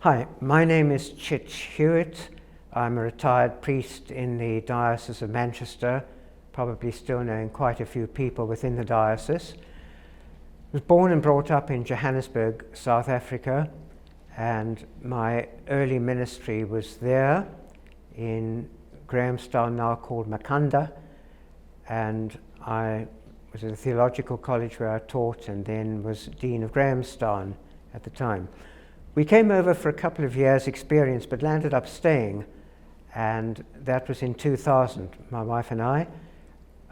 Hi, my name is Chich Hewitt. I'm a retired priest in the Diocese of Manchester, probably still knowing quite a few people within the diocese. I was born and brought up in Johannesburg, South Africa, and my early ministry was there in Grahamstown, now called Makanda, and I was at a theological college where I taught and then was Dean of Grahamstown at the time. We came over for a couple of years' experience, but landed up staying, and that was in 2000, my wife and I.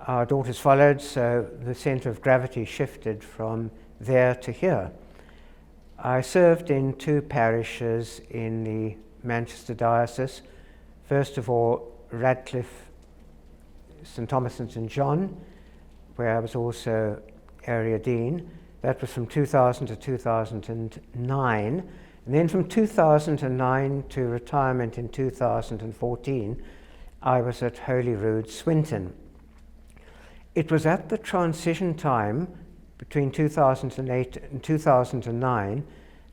Our daughters followed, so the center of gravity shifted from there to here. I served in two parishes in the Manchester Diocese. First of all, Radcliffe, St. Thomas and St. John, where I was also area dean. That was from 2000 to 2009. And then from 2009 to retirement in 2014, I was at Holyrood, Swinton. It was at the transition time between 2008 and 2009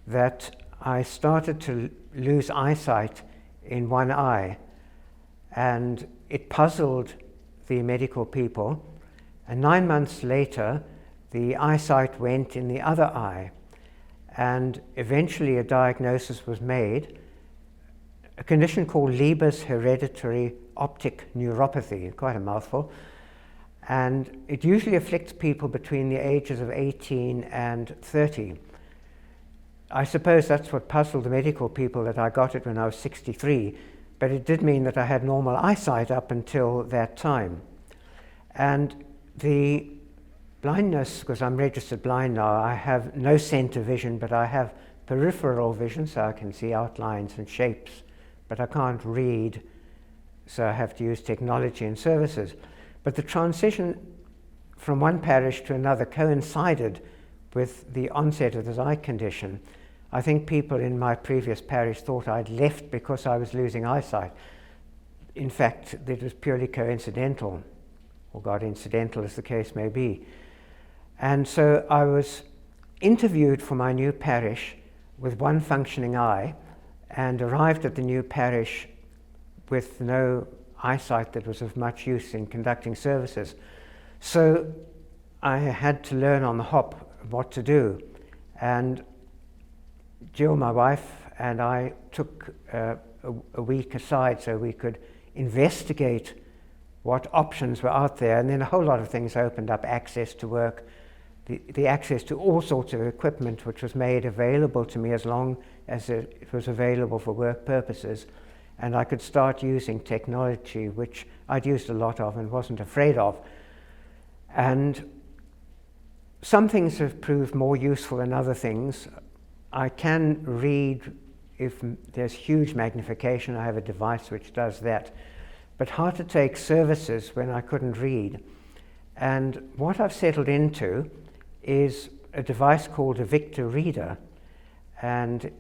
that I started to lose eyesight in one eye. And it puzzled the medical people. And 9 months later, the eyesight went in the other eye. And eventually a diagnosis was made, a condition called Leber's hereditary optic neuropathy, quite a mouthful, and it usually afflicts people between the ages of 18 and 30. I suppose that's what puzzled the medical people, that I got it when I was 63, but it did mean that I had normal eyesight up until that time. And the blindness, because I'm registered blind now, I have no center vision, but I have peripheral vision, so I can see outlines and shapes, but I can't read, so I have to use technology and services. But the transition from one parish to another coincided with the onset of this eye condition. I think people in my previous parish thought I'd left because I was losing eyesight. In fact, it was purely coincidental, or God incidental as the case may be. And so I was interviewed for my new parish with one functioning eye and arrived at the new parish with no eyesight that was of much use in conducting services. So I had to learn on the hop what to do. And Jill, my wife, and I took a week aside so we could investigate what options were out there, and then a whole lot of things opened up: access to work, the access to all sorts of equipment which was made available to me as long as it was available for work purposes. And I could start using technology, which I'd used a lot of and wasn't afraid of. And some things have proved more useful than other things. I can read if there's huge magnification. I have a device which does that. But hard to take services when I couldn't read. And what I've settled into is a device called a Victor Reader, and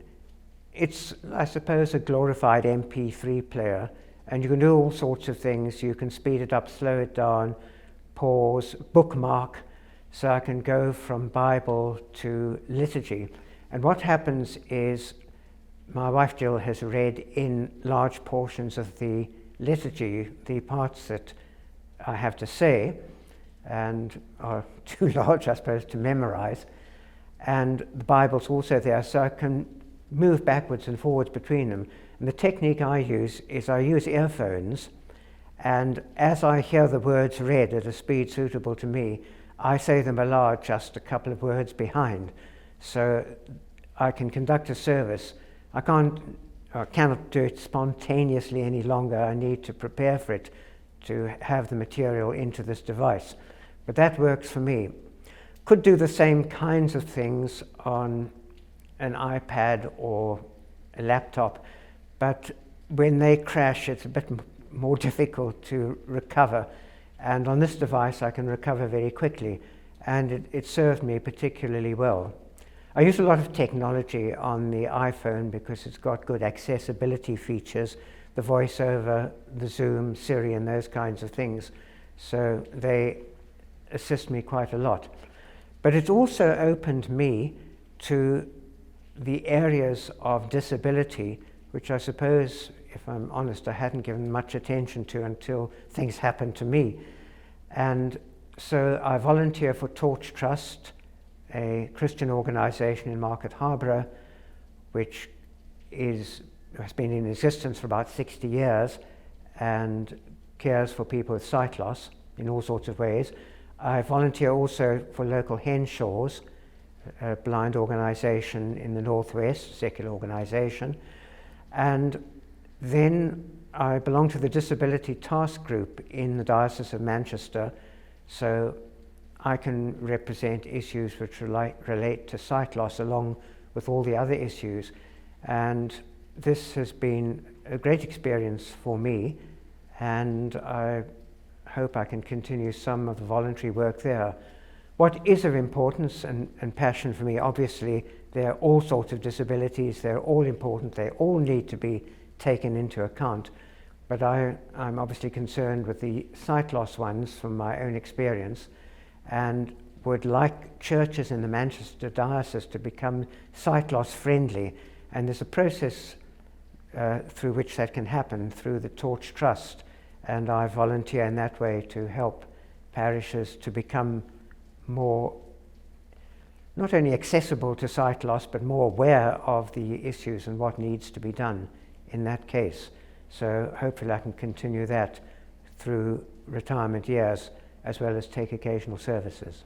it's, I suppose, a glorified MP3 player, and you can do all sorts of things. You can speed it up, slow it down, pause, bookmark, so I can go from Bible to liturgy. And what happens is my wife Jill has read in large portions of the liturgy the parts that I have to say, and are too large, I suppose, to memorize. And the Bible's also there, so I can move backwards and forwards between them. And the technique I use is I use earphones, and as I hear the words read at a speed suitable to me, I say them aloud just a couple of words behind. So I can conduct a service. I cannot do it spontaneously any longer. I need to prepare for it to have the material into this device. But that works for me. Could do the same kinds of things on an iPad or a laptop, but when they crash, it's a bit more difficult to recover. And on this device, I can recover very quickly, and it served me particularly well. I use a lot of technology on the iPhone because it's got good accessibility features, the voiceover, the Zoom, Siri, and those kinds of things. So they assist me quite a lot. But it's also opened me to the areas of disability, which I suppose, if I'm honest, I hadn't given much attention to until things happened to me. And so I volunteer for Torch Trust, a Christian organisation in Market Harborough, which has been in existence for about 60 years and cares for people with sight loss in all sorts of ways. I volunteer also for local Henshaws, a blind organisation in the northwest, secular organisation. And then I belong to the Disability Task Group in the Diocese of Manchester, so I can represent issues which relate to sight loss along with all the other issues. And this has been a great experience for me, and I hope I can continue some of the voluntary work there. What is of importance and passion for me, obviously, there are all sorts of disabilities, they're all important, they all need to be taken into account, but I'm obviously concerned with the sight loss ones from my own experience, and would like churches in the Manchester Diocese to become sight loss friendly, and there's a process through which that can happen through the Torch Trust, and I volunteer in that way to help parishes to become more, not only accessible to sight loss, but more aware of the issues and what needs to be done in that case. So hopefully I can continue that through retirement years, as well as take occasional services.